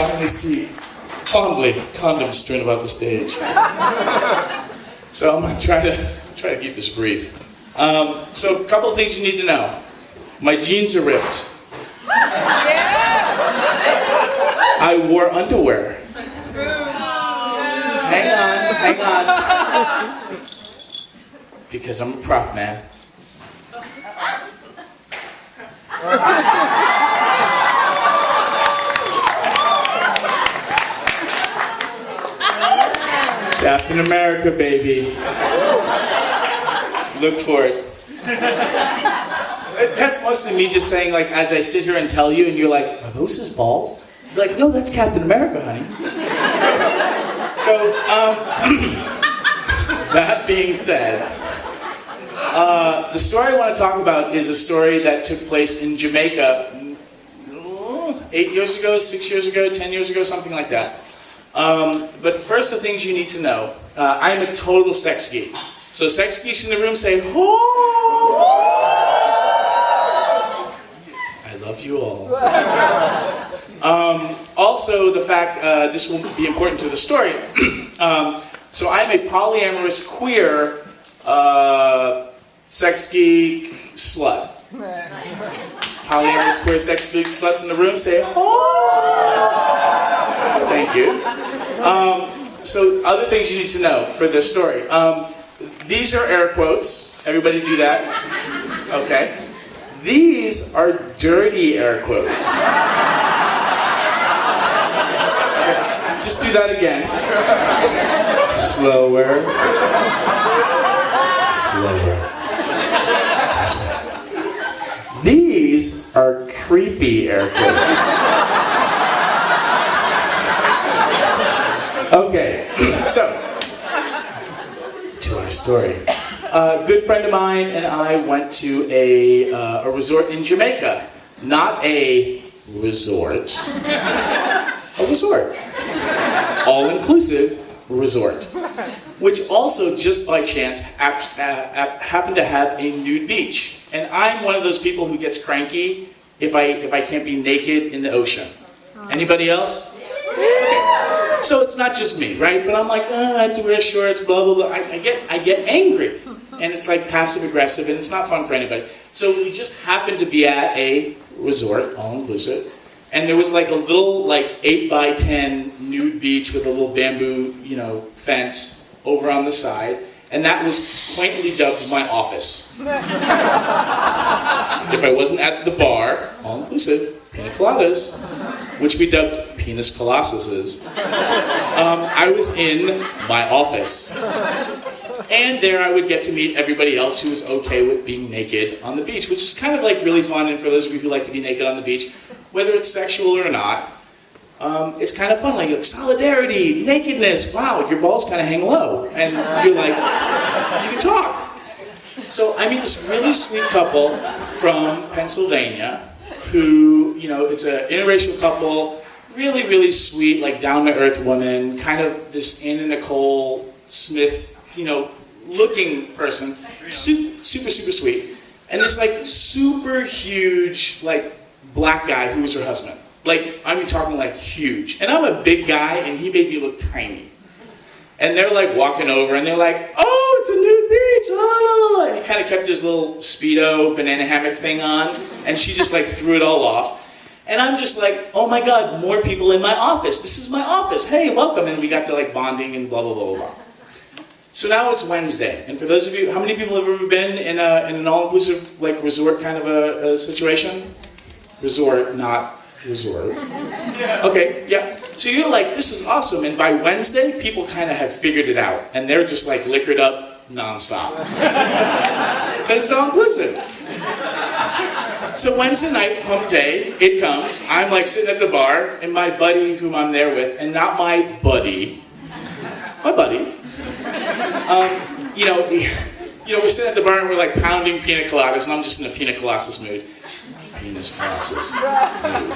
finally see fondly condoms strewn about the stage. So I'm going to try to keep this brief. So a couple of things you need to know. My jeans are ripped. I wore underwear. Hang on. Because I'm a prop man. Captain America, baby. Look for it. That's mostly me just saying, like, as I sit here and tell you, and you're like, are those his balls? You're like, no, that's Captain America, honey. So, that being said, the story I want to talk about is a story that took place in Jamaica 8 years ago, 6 years ago, 10 years ago, something like that. But first, the things you need to know. I'm a total sex geek. So sex geeks in the room say, oh! I love you all. Also, the fact, this will be important to the story. So I'm a polyamorous queer sex geek slut. Polyamorous queer sex geek sluts in the room say, oh! Thank you. So other things you need to know for this story. These are air quotes. Everybody do that? Okay. These are dirty air quotes. Just do that again. Slower. Slower. These are creepy air quotes. Okay, so, to our story. A good friend of mine and I went to a resort in Jamaica. Not a resort. A resort. All-inclusive resort. Which also, just by chance, happened to have a nude beach. And I'm one of those people who gets cranky if I can't be naked in the ocean. Anybody else? Okay. So it's not just me, right? But I'm like, oh, I have to wear shorts, blah, blah, blah. I get angry. And it's like passive aggressive, and it's not fun for anybody. So we just happened to be at a resort, all-inclusive, and there was like a little, like, 8x10 nude beach with a little bamboo, fence over on the side, and that was quaintly dubbed my office. If I wasn't at the bar, all-inclusive, pina coladas, which we dubbed penis colossuses, I was in my office. And there I would get to meet everybody else who was okay with being naked on the beach, which is kind of like really fun, and for those of you who like to be naked on the beach, whether it's sexual or not, it's kind of fun, like solidarity, nakedness, wow, your balls kind of hang low, and you're like, you can talk. So I meet this really sweet couple from Pennsylvania, who, it's an interracial couple, really, really sweet, like down-to-earth woman, kind of this Anna Nicole Smith, looking person, super, super sweet, and this like super huge, like black guy who was her husband. Like, I'm talking like huge. And I'm a big guy, and he made me look tiny. And they're like walking over, and they're like, oh, it's a nude beach, la la la. And he kind of kept his little Speedo banana hammock thing on, and she just like threw it all off. And I'm just like, oh my God, more people in my office. This is my office. Hey, welcome. And we got to like bonding and blah, blah, blah, blah. So now it's Wednesday. And for those of you, how many people have ever been in an all-inclusive like resort kind of a situation? Resort, not resort. Okay, yeah. So you're like, this is awesome. And by Wednesday, people kind of have figured it out. And they're just like liquored up nonstop. Because it's all-inclusive. So Wednesday night, hump day, it comes. I'm like sitting at the bar, and my buddy whom I'm there with, and not my buddy, my buddy, we're sitting at the bar and we're like pounding pina coladas, and I'm just in a pina coladas mood. Penis coladas mood.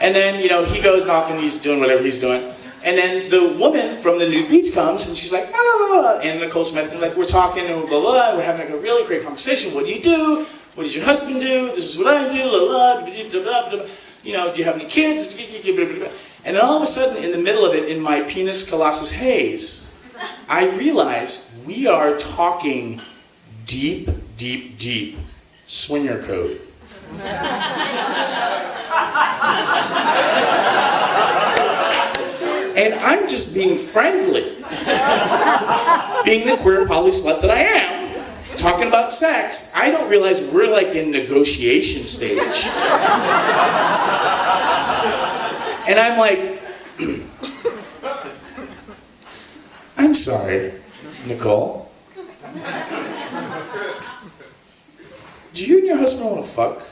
And then, he goes off and he's doing whatever he's doing. And then the woman from the nude beach comes, and she's like, blah, blah, blah. And Nicole Smith, and like, we're talking, and blah, blah, and we're having like a really great conversation. What do you do? What does your husband do? This is what I do, blah, blah, blah, blah, blah. you know, do you have any kids? And then all of a sudden, in the middle of it, in my penis colossus haze, I realize we are talking deep, deep, deep swinger code. And I'm just being friendly, being the queer poly slut that I am, talking about sex. I don't realize we're like in negotiation stage. And I'm like, I'm sorry, Nicole. Do you and your husband want to fuck?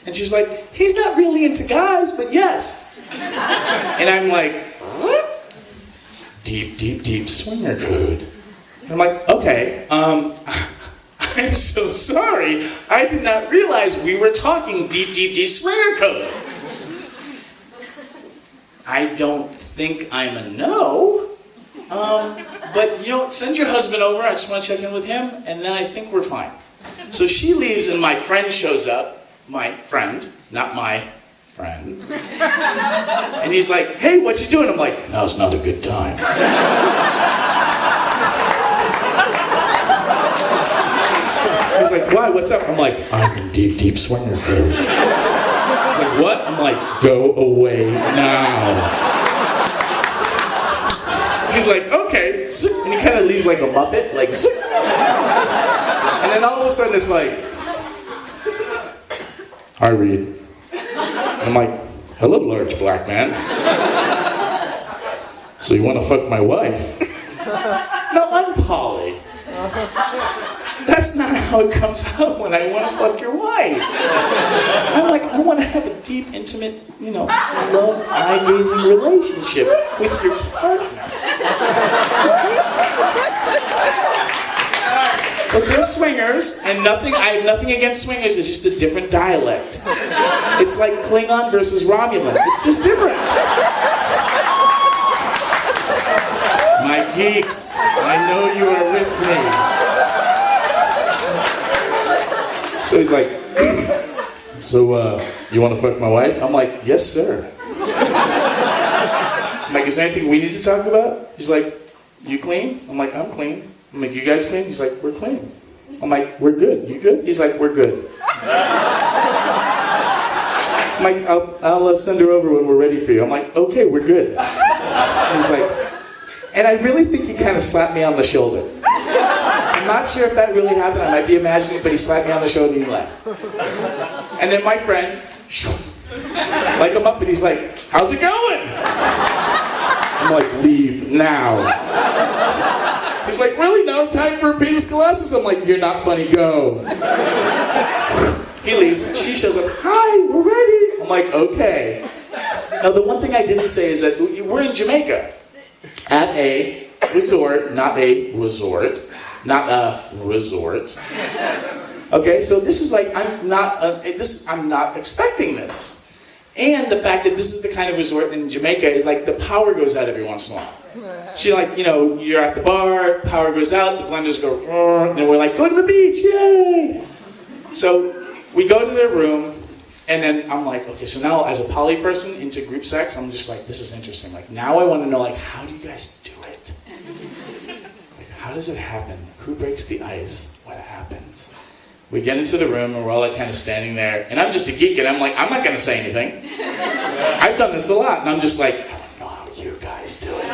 And she's like, he's not really into guys, but yes. And I'm like, what? Deep, deep, deep swinger code. And I'm like, okay, I'm so sorry. I did not realize we were talking deep, deep, deep swinger code. I don't think I'm a no. But, you know, send your husband over. I just want to check in with him, and then I think we're fine. So she leaves, and my friend shows up. My friend, not my friend. And he's like, hey, what you doing? I'm like, now's not a good time. He's like, why? What's up? I'm like, I'm in deep, deep swinger code. Like, what? I'm like, go away now. He's like, okay. And he kind of leaves like a Muppet, like, and then all of a sudden it's like, hi, Reid. I'm like, hello, large black man. So you want to fuck my wife? No, I'm poly. That's not how it comes out when I want to fuck your wife. I'm like, I want to have a deep, intimate, you know, love, eye-gazing relationship with your partner. But they're swingers, and I have nothing against swingers, it's just a different dialect. It's like Klingon versus Romulan. It's just different. My geeks, I know you are with me. So he's like, so you want to fuck my wife? I'm like, yes, sir. I'm like, is there anything we need to talk about? He's like, you clean? I'm like, I'm clean. I'm like, you guys clean? He's like, we're clean. I'm like, we're good. You good? He's like, we're good. I'm like, I'll send her over when we're ready for you. I'm like, okay, we're good. He's like, and I really think he kind of slapped me on the shoulder. I'm not sure if that really happened. I might be imagining it, but he slapped me on the shoulder and he left. And then my friend, like I'm up and he's like, how's it going? I'm like, leave now. He's like, really? No time for a penis colossus? I'm like, you're not funny, go. He leaves, she shows up, hi, we're ready. I'm like, okay. Now the one thing I didn't say is that we're in Jamaica at a resort, not a resort. Not a resort. Okay, so this is like, I'm not expecting this. And the fact that this is the kind of resort in Jamaica is like the power goes out every once in a while. She like, you know, you're at the bar, power goes out, the blenders go, and then we're like, go to the beach, yay! So we go to their room, and then I'm like, okay, so now as a poly person into group sex, I'm just like, this is interesting. Like now I want to know, like, how do you guys do it? Like, how does it happen? Who breaks the ice? What happens? We get into the room and we're all like kind of standing there, and I'm just a geek and I'm like, I'm not going to say anything. I've done this a lot, and I'm just like, I don't know how you guys do it.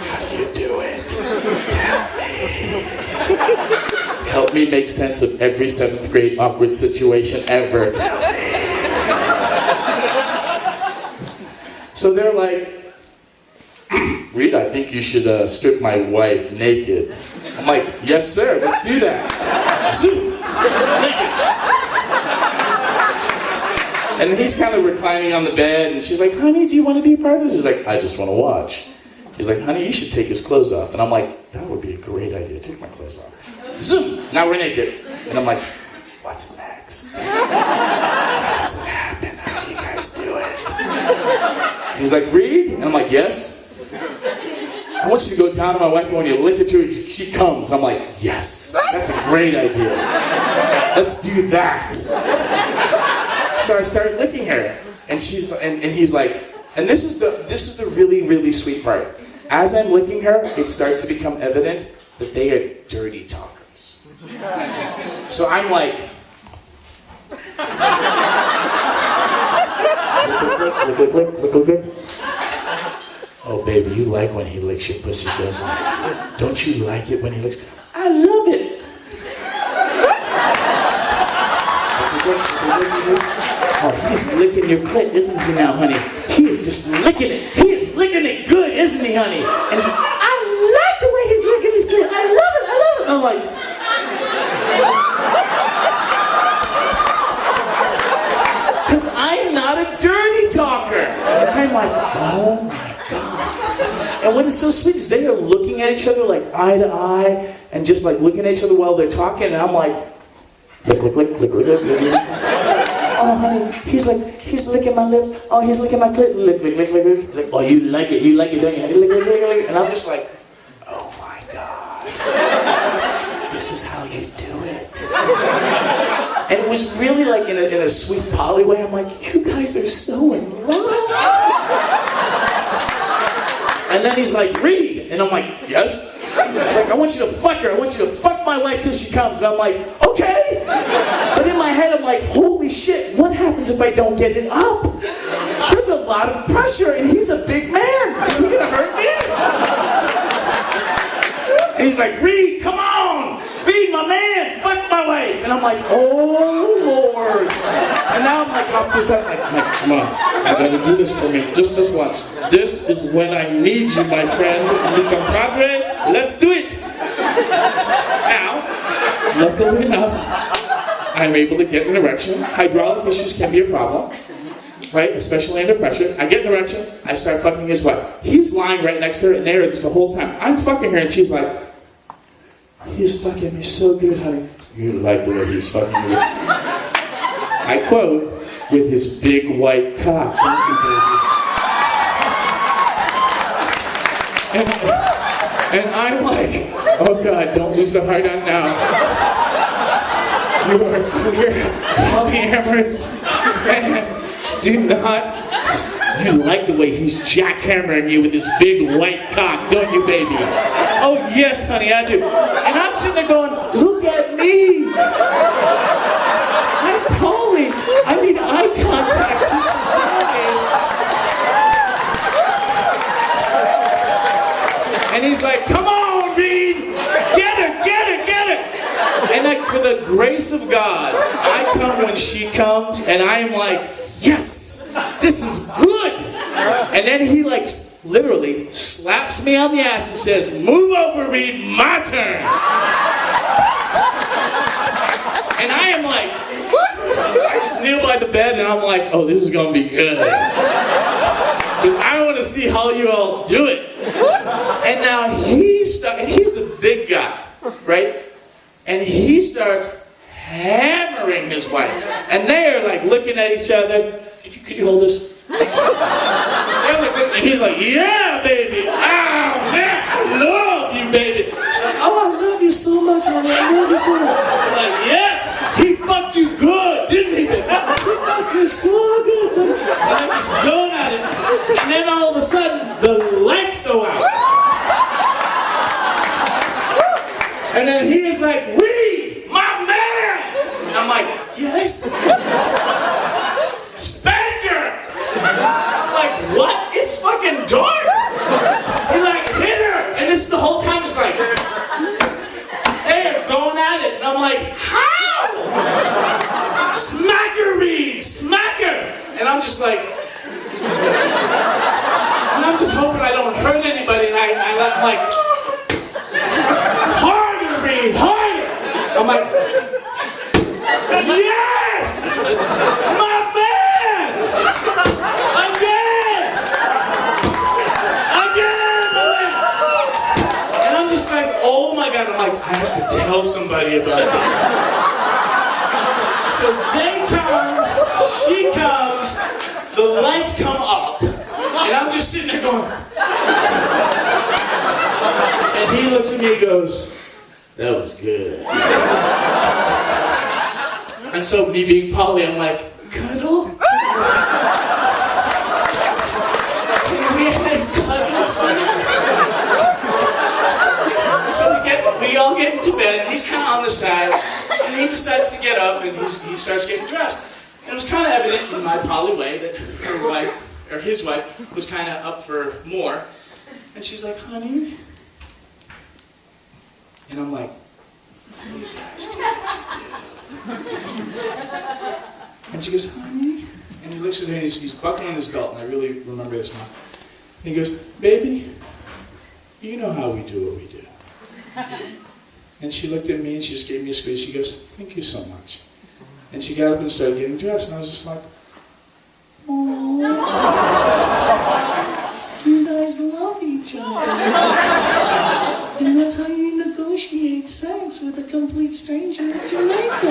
How do you do it? Tell me. Help me make sense of every 7th grade awkward situation ever. Tell me. So they're like, Reid, I think you should strip my wife naked. I'm like, yes, sir, let's do that. Zoom, naked. And he's kind of reclining on the bed, and she's like, honey, do you want to be a part of this? He's like, I just want to watch. He's like, honey, you should take his clothes off. And I'm like, that would be a great idea, take my clothes off. Zoom, now we're naked. And I'm like, what's next? How does it happen? How do you guys do it? He's like, Reid? And I'm like, yes. I want you to go down to my wife, and when you lick it to her, she comes. I'm like, yes, that's a great idea. Let's do that. So I started licking her, and he's like, and this is the really, really sweet part. As I'm licking her, it starts to become evident that they are dirty talkers. So I'm like, lick. Oh, baby, you like when he licks your pussy, doesn't you? Don't you like it when he licks? I love it. Oh, he's licking your clit, isn't he now, honey? He is just licking it. He is licking it good, isn't he, honey? And he's, I like the way he's licking his clit. I love it. I'm like, because I'm not a dirty talker. And I'm like, oh my God. And what is so sweet is they are looking at each other like eye to eye and just like looking at each other while they're talking. And I'm like, lick. Oh, honey, he's licking my lips. Oh, he's licking my clit. Lick. He's like, oh, you like it, don't you, honey? Lick. And I'm just like, oh my God. This is how you do it. And it was really like in a sweet poly way. I'm like, you guys are so in love. And then he's like, Reid. And I'm like, yes? He's like, I want you to fuck her. I want you to fuck my wife till she comes. And I'm like, okay. But in my head, I'm like, holy shit, what happens if I don't get it up? There's a lot of pressure, and he's a big man. Is he gonna hurt me? And he's like, Reid, come on. Reid, my man, fuck my wife. And I'm like, oh, Lord. And now I'm like, come on, I gotta do this for me, just this once. This is when I need you, my friend. Mi compadre, let's do it. Now, luckily enough, I'm able to get an erection. Hydraulic issues can be a problem, right? Especially under pressure. I get an erection, I start fucking his wife. He's lying right next to her, and there it is the whole time. I'm fucking her, and she's like, he's fucking me so good, honey. You like the way he's fucking me. I quote, with his big white cock. And I'm like, oh God, don't lose the heart on now. You are queer, polyamorous, and do not. You like the way he's jackhammering you with his big white cock, don't you, baby? Oh yes, honey, I do. And I'm sitting there going, look at me. I'm poly. I need eye contact. And he's like, come on, Reid. Get her. And like, for the grace of God, I come when she comes, and I'm like, yes, this is good. And then he like literally slaps me on the ass and says, move over, Reid, my turn. And I am like, I just kneel by the bed and I'm like, oh, this is gonna be good. Because I want to see how you all do it. And now he's a big guy, right? And he starts hammering his wife. And they're like looking at each other. Could you hold this? And he's like, yeah, baby. Oh, man, I love you, baby. She's like, oh, I love you so much, honey. I love you so much. I'm like, yes, he fucked you good, didn't he, baby? He fucked you so good, son. And I'm just going at it. And then all of a sudden, the lights go out. And then he is like, Reid, my man! And I'm like, yes? Spanker! I'm like, what? It's fucking dark! He like, hit her! And this is the whole time, it's like, they're going at it. And I'm like, how? Smack her, Reid! Smack her! And I'm just like, and I'm just hoping I don't hurt anybody. And I'm like, harder, Reid, harder! I'm like, yes! My man! Again! My man! And I'm just like, oh my God, I'm like, I have to tell somebody about this. So they come, she comes, the lights come up, and I'm just sitting there going, And he looks at me and goes, that was good. And so me being poly, I'm like, cuddle? Can we have cuddles? So we all get into bed, and he's kind of on the side, and he decides to get up, and he starts getting dressed. And it was kind of evident in my poly way that her wife, or his wife, was kind of up for more. And she's like, honey? And I'm like, you guys do what you do. And she goes, honey? And he looks at her and he's buckling his belt, and I really remember this now. And he goes, baby, you know how we do what we do. And she looked at me and she just gave me a squeeze. She goes, thank you so much. And she got up and started getting dressed, and I was just like, oh, you guys love each other. And that's how you negotiate sex with a complete stranger at Jamaica.